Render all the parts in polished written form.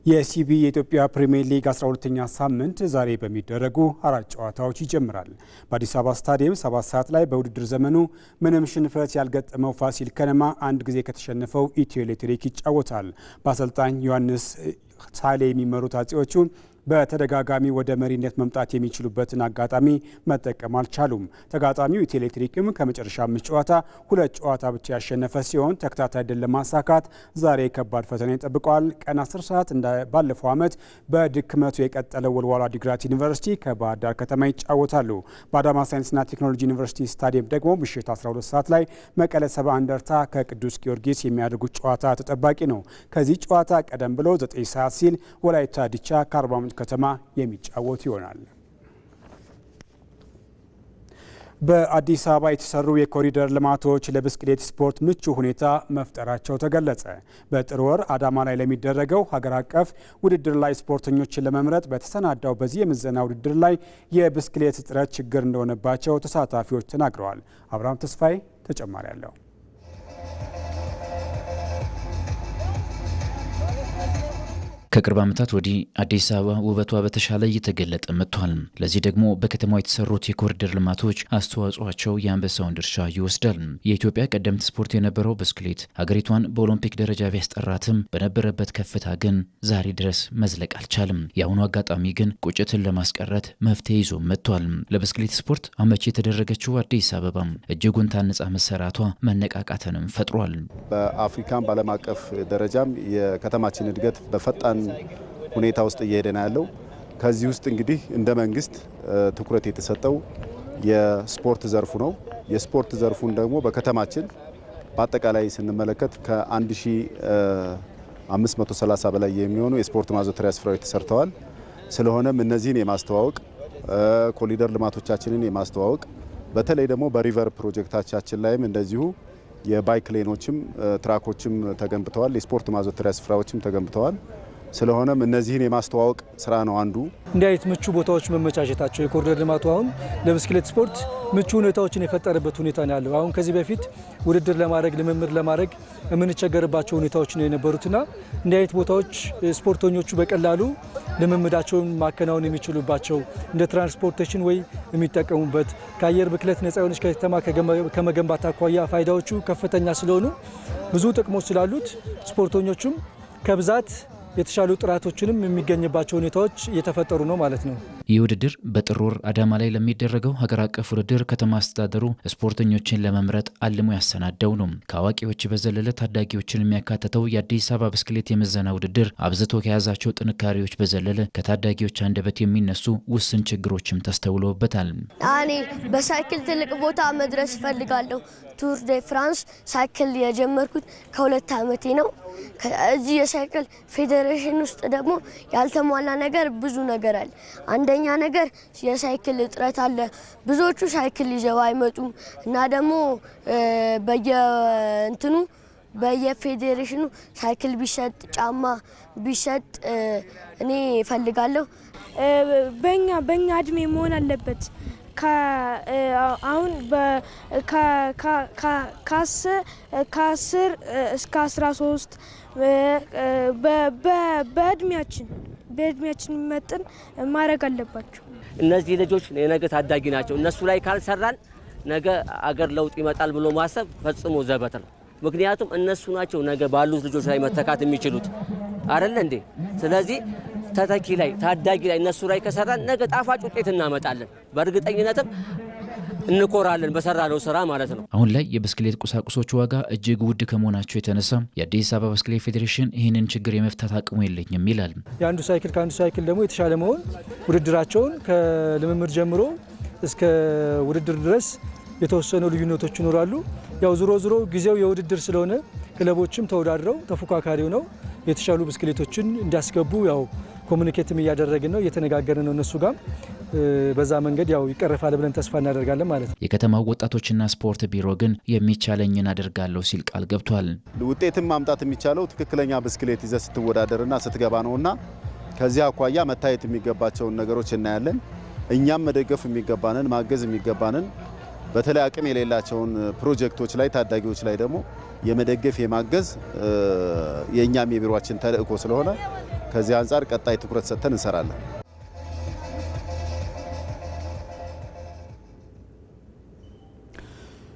የሲቢ የኢትዮጵያ ፕሪሚየር ሊግ 12ኛ ሳምንት ዛሬ በሚደረጉ 4 ጨዋታዎች ይጀምራል። በአዲስ አበባ ስታዲየም 7 ሰዓት ላይ በውድድር ዘመኑ ምንም ሽንፈት ያልገጠመው ፋሲል ከነማ አንድ ጊዜ ከተሸነፈው ኢትዮ ኤሌክትሪክ ይጫወታል። በአሰልጣኝ ዮሐንስ ሳሌ የሚመሩት አጼዎቹ በተደጋጋሚ ወደ መሪነት መምጣት የሚችሉበትን አጋጣሚ መጠቀም አልቻሉም። ተጋጣሚው ኢትዮ ኤሌክትሪክም ከመጨረሻ 5 ጨዋታ 2 ጨዋታ ብቻ ያሸነፈ ሲሆን ተከታታይ ድል ለማሳካት ዛሬ ከባድ ፈተና ይጠብቀዋል። ቀን 10 ሰዓት ባለፈው ዓመት በድክመቱ የቀጠለው ወልዋሎ ዓዲግራት ዩኒቨርሲቲ ከባህር ዳር ከተማ ይጫወታሉ። በአዳማ ሳይንስና ቴክኖሎጂ ዩኒቨርሲቲ ስታዲየም ደግሞ ምሽት 12 ሰዓት ላይ መቀለ ሰባ እንደርታ ከቅዱስ ጊዮርጊስ የሚያደርጉት ጨዋታ ተጠባቂ ነው። ከዚህ ጨዋታ ቀደም ብሎ 9 ሰዓት ሲል ወላይታ ዲቻ ከአርባ ምንጭ ከተማ የሚጫወት ይሆናል። በአዲስ አበባ የተሰሩ የኮሪደር ልማቶች ለብስክሌት ስፖርት ምቹ ሁኔታ መፍጠራቸው ተገለጸ። በጥር ወር አዳማ ላይ ለሚደረገው ሀገር አቀፍ ውድድር ላይ ስፖርተኞችን ለመምረጥ በተሰናዳው በዚህ የምዘና ውድድር ላይ የብስክሌት እጥረት ችግር እንደሆነባቸው ተሳታፊዎች ተናግረዋል። አብርሃም ተስፋዬ ተጨማሪ አለው። ከቅርብ ዓመታት ወዲህ አዲስ አበባ ውበቷ በተሻለ እየተገለጠ መጥቷል። ለዚህ ደግሞ በከተማው የተሰሩት የኮሪደር ልማቶች አስተዋጽኦአቸው የአንበሳውን ድርሻ ይወስዳል። የኢትዮጵያ ቀደምት ስፖርት የነበረው ብስክሌት ሀገሪቷን በኦሎምፒክ ደረጃ ቢያስጠራትም በነበረበት ከፍታ ግን ዛሬ ድረስ መዝለቅ አልቻለም። የአሁኑ አጋጣሚ ግን ቁጭትን ለማስቀረት መፍትሄ ይዞ መጥቷል። ለብስክሌት ስፖርት አመቺ የተደረገችው አዲስ አበባ እጅጉን ታንጻ መሰራቷ መነቃቃትንም ፈጥሯል። በአፍሪካም በዓለም አቀፍ ደረጃም የከተማችን እድገት በፈጣን ሁኔታ ውስጥ እየሄደ ነው ያለው። ከዚህ ውስጥ እንግዲህ እንደ መንግስት ትኩረት የተሰጠው የስፖርት ዘርፉ ነው። የስፖርት ዘርፉን ደግሞ በከተማችን በአጠቃላይ ስንመለከት ከ1530 በላይ የሚሆኑ የስፖርት ማዘውተሪያ ስፍራዎች ተሰርተዋል። ስለሆነም እነዚህን የማስተዋወቅ ኮሪደር ልማቶቻችንን የማስተዋወቅ በተለይ ደግሞ በሪቨር ፕሮጀክታችን ላይም እንደዚሁ የባይክ ሌኖችም ትራኮችም ተገንብተዋል። የስፖርት ማዘውተሪያ ስፍራዎችም ተገንብተዋል። ስለሆነም እነዚህን የማስተዋወቅ ስራ ነው አንዱ። እንዲህ አይነት ምቹ ቦታዎች መመቻቸታቸው የኮሪደር ልማቱ አሁን ለብስክሌት ስፖርት ምቹ ሁኔታዎችን የፈጠረበት ሁኔታ ነው ያለው። አሁን ከዚህ በፊት ውድድር ለማድረግ ልምምድ ለማድረግ የምንቸገርባቸው ሁኔታዎች ነው የነበሩትና እንዲህ አይነት ቦታዎች ስፖርተኞቹ በቀላሉ ልምምዳቸውን ማከናወን የሚችሉባቸው እንደ ትራንስፖርቴሽን ወይ የሚጠቀሙበት ከአየር ብክለት ነፃ የሆነች ከተማ ከመገንባት አኳያ ፋይዳዎቹ ከፍተኛ ስለሆኑ ብዙ ጥቅሞች ስላሉት ስፖርተኞቹም ከብዛት የተሻሉ ጥራቶችንም የሚገኝባቸው ሁኔታዎች እየተፈጠሩ ነው ማለት ነው። ይህ ውድድር በጥር ወር አዳማ ላይ ለሚደረገው ሀገር አቀፍ ውድድር ከተማ አስተዳደሩ ስፖርተኞችን ለመምረጥ አልሞ ያሰናደው ነው። ከአዋቂዎች በዘለለ ታዳጊዎችን የሚያካትተው የአዲስ አበባ ብስክሌት የምዘና ውድድር አብዝቶ ከያዛቸው ጥንካሬዎች በዘለለ ከታዳጊዎች አንደበት የሚነሱ ውስን ችግሮችም ተስተውለውበታል። እኔ በሳይክል ትልቅ ቦታ መድረስ እፈልጋለሁ። ቱር ደ ፍራንስ ሳይክል የጀመርኩት ከ2 ዓመቴ ነው። እዚህ የሳይክል ፌዴሬሽን ውስጥ ደግሞ ያልተሟላ ነገር ብዙ ነገር አለ። አንደኛ ነገር የሳይክል እጥረት አለ። ብዙዎቹ ሳይክል ይዘው አይመጡም እና ደግሞ በየፌዴሬሽኑ ሳይክል ቢሰጥ ጫማ ቢሰጥ እኔ እፈልጋለሁ። በእኛ እድሜ መሆን አለበት። አሁን ከ10 እስከ 13 በእድሜያችን የሚመጥን ማድረግ አለባቸው። እነዚህ ልጆች የነገ ታዳጊ ናቸው። እነሱ ላይ ካልሰራን ነገ አገር ለውጥ ይመጣል ብሎ ማሰብ ፈጽሞ ዘበት ነው። ምክንያቱም እነሱ ናቸው ነገ ባሉት ልጆች ላይ መተካት የሚችሉት አይደል እንዴ? ስለዚህ ተተኪ ላይ ታዳጊ ላይ እነሱ ላይ ከሰራን ነገ ጣፋጭ ውጤት እናመጣለን። በእርግጠኝነትም እንኮራለን በሰራነው ስራ ማለት ነው። አሁን ላይ የብስክሌት ቁሳቁሶች ዋጋ እጅግ ውድ ከመሆናቸው የተነሳ የአዲስ አበባ ብስክሌት ፌዴሬሽን ይህንን ችግር የመፍታት አቅሙ የለኝም ይላል። የአንዱ ሳይክል ከአንዱ ሳይክል ደግሞ የተሻለ መሆን ውድድራቸውን ከልምምድ ጀምሮ እስከ ውድድር ድረስ የተወሰኑ ልዩነቶች ይኖራሉ። ያው ዞሮ ጊዜው የውድድር ስለሆነ ክለቦችም ተወዳድረው ተፎካካሪው ነው የተሻሉ ብስክሌቶችን እንዲያስገቡ ያው ኮሙኒኬትም እያደረግን ነው፣ እየተነጋገርን ነው እነሱ ጋር። በዛ መንገድ ያው ይቀርፋል ብለን ተስፋ እናደርጋለን ማለት ነው። የከተማው ወጣቶችና ስፖርት ቢሮ ግን የሚቻለኝን አደርጋለሁ ሲል ቃል ገብቷል። ውጤትም ማምጣት የሚቻለው ትክክለኛ ብስክሌት ይዘህ ስትወዳደርና ስትገባ ነውና ከዚህ አኳያ መታየት የሚገባቸውን ነገሮች እናያለን። እኛም መደገፍ የሚገባንን ማገዝ የሚገባንን በተለይ አቅም የሌላቸውን ፕሮጀክቶች ላይ ታዳጊዎች ላይ ደግሞ የመደገፍ የማገዝ የኛም የቢሮአችን ተልእኮ ስለሆነ ከዚህ አንጻር ቀጣይ ትኩረት ሰጥተን እንሰራለን።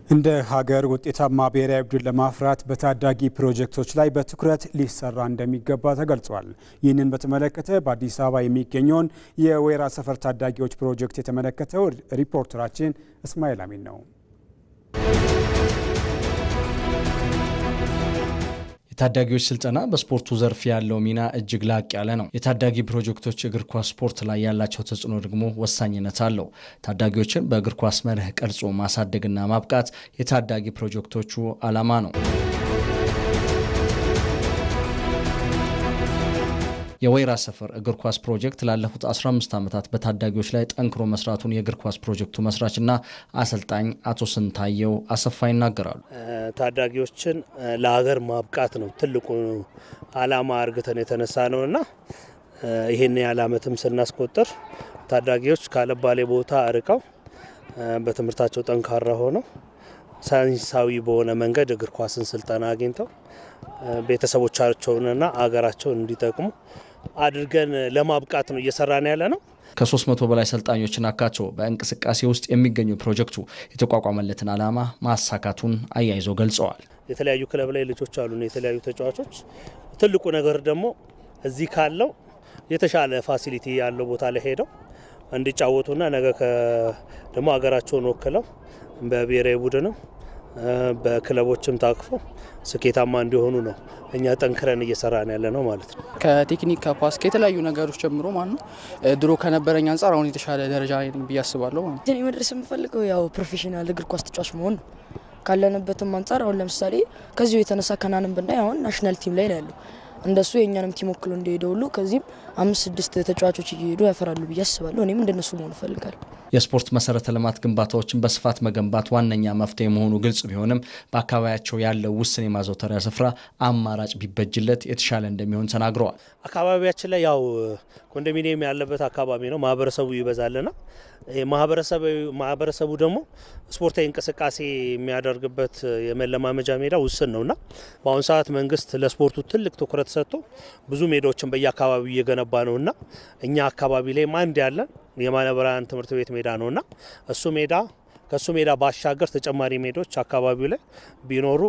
እንደ ሀገር ውጤታማ ብሔራዊ ቡድን ለማፍራት በታዳጊ ፕሮጀክቶች ላይ በትኩረት ሊሰራ እንደሚገባ ተገልጿል። ይህንን በተመለከተ በአዲስ አበባ የሚገኘውን የወይራ ሰፈር ታዳጊዎች ፕሮጀክት የተመለከተው ሪፖርተራችን እስማኤል አሚን ነው። የታዳጊዎች ስልጠና በስፖርቱ ዘርፍ ያለው ሚና እጅግ ላቅ ያለ ነው። የታዳጊ ፕሮጀክቶች እግር ኳስ ስፖርት ላይ ያላቸው ተጽዕኖ ደግሞ ወሳኝነት አለው። ታዳጊዎችን በእግር ኳስ መርህ ቀርጾ ማሳደግና ማብቃት የታዳጊ ፕሮጀክቶቹ ዓላማ ነው። የወይራ ሰፈር እግር ኳስ ፕሮጀክት ላለፉት 15 ዓመታት በታዳጊዎች ላይ ጠንክሮ መስራቱን የእግር ኳስ ፕሮጀክቱ መስራችና አሰልጣኝ አቶ ስንታየው አሰፋ ይናገራሉ። ታዳጊዎችን ለሀገር ማብቃት ነው ትልቁ ዓላማ አርግተን የተነሳ ነውና ይሄን ያለ ዓመትም ስናስቆጥር ታዳጊዎች ካለባሌ ቦታ አርቀው በትምህርታቸው ጠንካራ ሆነው ሳይንሳዊ በሆነ መንገድ እግር ኳስን ስልጠና አግኝተው ቤተሰቦቻቸውንና አገራቸውን እንዲጠቅሙ አድርገን ለማብቃት ነው እየሰራን ያለ ነው። ከ300 በላይ ሰልጣኞችን አካቶ በእንቅስቃሴ ውስጥ የሚገኙ ፕሮጀክቱ የተቋቋመለትን ዓላማ ማሳካቱን አያይዘው ገልጸዋል። የተለያዩ ክለብ ላይ ልጆች አሉ፣ የተለያዩ ተጫዋቾች። ትልቁ ነገር ደግሞ እዚህ ካለው የተሻለ ፋሲሊቲ ያለው ቦታ ላይ ሄደው እንዲጫወቱና ነገ ደግሞ አገራቸውን ወክለው በብሔራዊ ቡድንም በክለቦችም ታቅፈው ስኬታማ እንዲሆኑ ነው እኛ ጠንክረን እየሰራን ያለ ነው ማለት ነው። ከቴክኒክ ከፓስ ከተለያዩ ነገሮች ጀምሮ ማለት ነው ድሮ ከነበረኝ አንጻር አሁን የተሻለ ደረጃ ላይ ብዬ አስባለሁ ማለት ነው። እኔ መድረስ የምፈልገው ያው ፕሮፌሽናል እግር ኳስ ተጫዋች መሆን ነው። ካለንበትም አንጻር አሁን ለምሳሌ ከዚሁ የተነሳ ከናንም ብናይ አሁን ናሽናል ቲም ላይ ነው ያለው። እንደሱ የኛንም ቲም ወክሎ እንደሄደ ሁሉ ከዚህም 5-6 ተጫዋቾች እየሄዱ ያፈራሉ ብዬ አስባለሁ። እኔም እንደነሱ መሆን እፈልጋለሁ። የስፖርት መሰረተ ልማት ግንባታዎችን በስፋት መገንባት ዋነኛ መፍትሄ መሆኑ ግልጽ ቢሆንም በአካባቢያቸው ያለው ውስን የማዘውተሪያ ስፍራ አማራጭ ቢበጅለት የተሻለ እንደሚሆን ተናግረዋል። አካባቢያችን ላይ ያው ኮንዶሚኒየም ያለበት አካባቢ ነው፣ ማህበረሰቡ ይበዛልና ማህበረሰቡ ደግሞ ስፖርታዊ እንቅስቃሴ የሚያደርግበት የመለማመጃ ሜዳ ውስን ነውና በአሁን ሰዓት መንግስት ለስፖርቱ ትልቅ ትኩረት ሰጥቶ ብዙ ሜዳዎችን በየአካባቢው እየገነባ ነውና እኛ አካባቢ ላይ አንድ ያለን የማነብራን ትምህርት ቤት ሜዳ ነውና ከሱ ሜዳ ባሻገር ተጨማሪ ሜዳዎች አካባቢው ላይ ቢኖሩ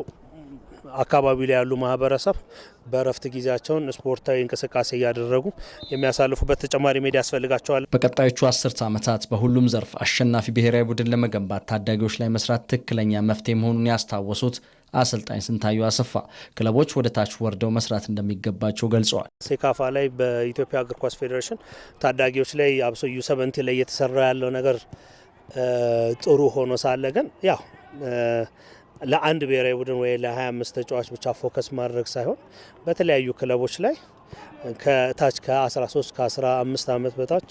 አካባቢው ላይ ያሉ ማህበረሰብ በረፍት ጊዜያቸውን ስፖርታዊ እንቅስቃሴ እያደረጉ የሚያሳልፉበት ተጨማሪ ሜዳ ያስፈልጋቸዋል። በቀጣዮቹ 10 ዓመታት በሁሉም ዘርፍ አሸናፊ ብሔራዊ ቡድን ለመገንባት ታዳጊዎች ላይ መስራት ትክክለኛ መፍትሄ መሆኑን ያስታወሱት አሰልጣኝ ስንታየው አሰፋ ክለቦች ወደ ታች ወርደው መስራት እንደሚገባቸው ገልጸዋል። ሴካፋ ላይ በኢትዮጵያ እግር ኳስ ፌዴሬሽን ታዳጊዎች ላይ አብሶ ዩ17 ላይ እየተሰራ ያለው ነገር ጥሩ ሆኖ ሳለ ግን ያው ለአንድ ብሔራዊ ቡድን ወይ ለ25 ተጫዋች ብቻ ፎከስ ማድረግ ሳይሆን በተለያዩ ክለቦች ላይ ከታች ከ13 ከ15 ዓመት በታች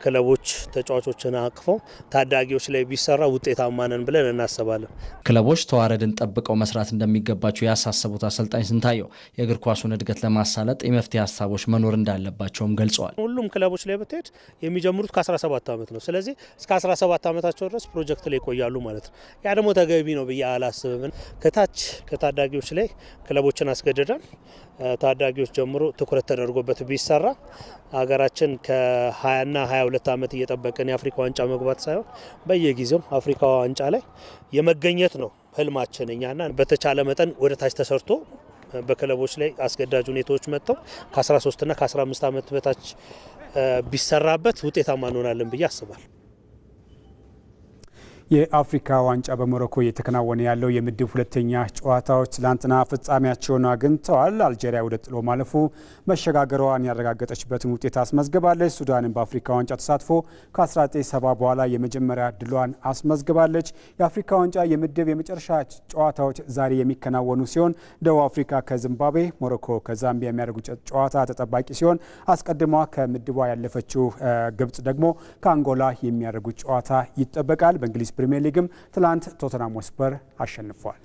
ክለቦች ተጫዋቾችን አቅፈው ታዳጊዎች ላይ ቢሰራ ውጤታማ ነን ብለን እናስባለን። ክለቦች ተዋረድን ጠብቀው መስራት እንደሚገባቸው ያሳሰቡት አሰልጣኝ ስንታየው የእግር ኳሱን እድገት ለማሳለጥ የመፍትሄ ሀሳቦች መኖር እንዳለባቸውም ገልጸዋል። ሁሉም ክለቦች ላይ ብትሄድ የሚጀምሩት ከ17 ዓመት ነው። ስለዚህ እስከ 17 ዓመታቸው ድረስ ፕሮጀክት ላይ ይቆያሉ ማለት ነው። ያ ደግሞ ተገቢ ነው ብዬ አላስብም። ከታች ከታዳጊዎች ላይ ክለቦችን አስገድደን ታዳጊዎች ጀምሮ ትኩረት ተደርጎበት ቢሰራ ሀገራችን ከ20ና 22 ዓመት እየጠበቀን የአፍሪካ ዋንጫ መግባት ሳይሆን በየጊዜው አፍሪካ ዋንጫ ላይ የመገኘት ነው ህልማችን እኛና በተቻለ መጠን ወደ ታች ተሰርቶ በክለቦች ላይ አስገዳጅ ሁኔታዎች መጥተው ከ13ና ከ15 ዓመት በታች ቢሰራበት ውጤታማ እንሆናለን ብዬ አስባለሁ። የአፍሪካ ዋንጫ በሞሮኮ እየተከናወነ ያለው የምድብ ሁለተኛ ጨዋታዎች ትላንትና ፍጻሜያቸውን አግኝተዋል። አልጄሪያ ወደ ጥሎ ማለፉ መሸጋገሯን ያረጋገጠችበትን ውጤት አስመዝግባለች። ሱዳንን በአፍሪካ ዋንጫ ተሳትፎ ከ1970 በኋላ የመጀመሪያ ድሏን አስመዝግባለች። የአፍሪካ ዋንጫ የምድብ የመጨረሻ ጨዋታዎች ዛሬ የሚከናወኑ ሲሆን ደቡብ አፍሪካ ከዚምባብዌ፣ ሞሮኮ ከዛምቢያ የሚያደርጉት ጨዋታ ተጠባቂ ሲሆን አስቀድሟ ከምድቧ ያለፈችው ግብጽ ደግሞ ከአንጎላ የሚያደርጉት ጨዋታ ይጠበቃል። በእንግሊዝ ፕሪሚየር ሊግም ትላንት ቶተንሃም ሆትስፐር አሸንፏል።